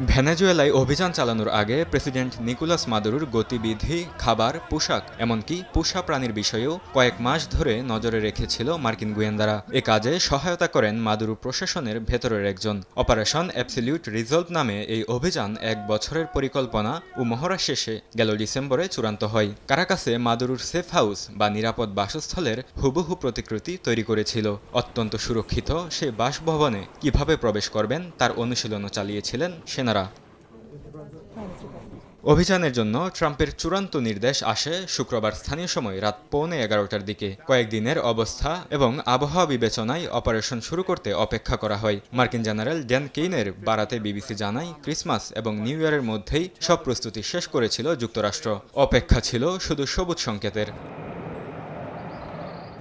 ভেনেজুয়েলায় অভিযান চালানোর আগে প্রেসিডেন্ট নিকোলাস মাদুরোর গতিবিধি, খাবার, পোশাক এমনকি পোষা প্রাণীর বিষয়েও কয়েক মাস ধরে নজরে রেখেছিল মার্কিন গোয়েন্দারা। এ কাজে সহায়তা করেন মাদুরো প্রশাসনের ভেতরের একজন। অপারেশন অ্যাবসলিউট রিজলভ নামে এই অভিযান 1 বছরের পরিকল্পনা ও মহড়া শেষে গেল ডিসেম্বরে চূড়ান্ত হয়। কারাকাসে মাদুরোর সেফ হাউস বা নিরাপদ বাসস্থলের হুবহু প্রতিকৃতি তৈরি করেছিল। অত্যন্ত সুরক্ষিত সে বাসভবনে কিভাবে প্রবেশ করবেন তার অনুশীলনও চালিয়েছিলেন সেনারা। অভিযানের জন্য ট্রাম্পের চূড়ান্ত নির্দেশ আসে শুক্রবার স্থানীয় সময় রাত 11:15টার দিকে। কয়েকদিনের অবস্থা এবং আবহাওয়া বিবেচনায় অপারেশন শুরু করতে অপেক্ষা করা হয়। মার্কিন জেনারেল ড্যান কেইনের বারাতে বিবিসি জানায়, ক্রিসমাস এবং নিউ ইয়ারের মধ্যেই সব প্রস্তুতি শেষ করেছিল যুক্তরাষ্ট্র। অপেক্ষা ছিল শুধু সবুজ সংকেতের।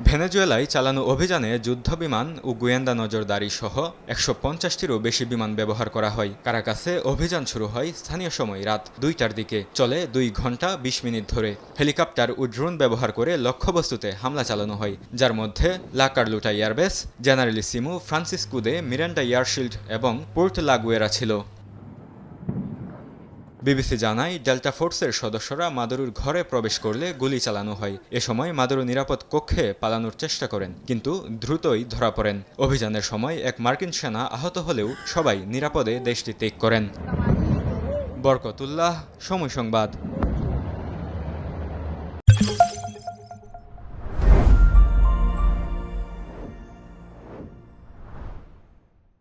ভেনেজুয়েলায় চালানো অভিযানে যুদ্ধবিমান ও গোয়েন্দা নজরদারি সহ 150টিরও বেশি বিমান ব্যবহার করা হয়। কারাকাসে অভিযান শুরু হয় স্থানীয় সময় রাত 2টার দিকে, চলে 2 ঘন্টা 20 মিনিট ধরে। হেলিকপ্টার ও ড্রোন ব্যবহার করে লক্ষ্যবস্তুতে হামলা চালানো হয়, যার মধ্যে লা কার্লোটা এয়ারবেস, জেনারেলিসিমো ফ্রান্সিসকো দে মিরান্ডা এয়ারশিল্ড এবং পোর্ট লাগুয়েরা ছিল। বিবিসি জানায়, ডেল্টা ফোর্সের সদস্যরা মাদুরোর ঘরে প্রবেশ করলে গুলি চালানো হয়। এ সময় মাদুরো নিরাপদ কক্ষে পালানোর চেষ্টা করেন, কিন্তু দ্রুতই ধরা পড়েন। অভিযানের সময় এক মার্কিন সেনা আহত হলেও সবাই নিরাপদে দেশটি ত্যাগ করেন। বরকতুল্লাহ, সময় সংবাদ।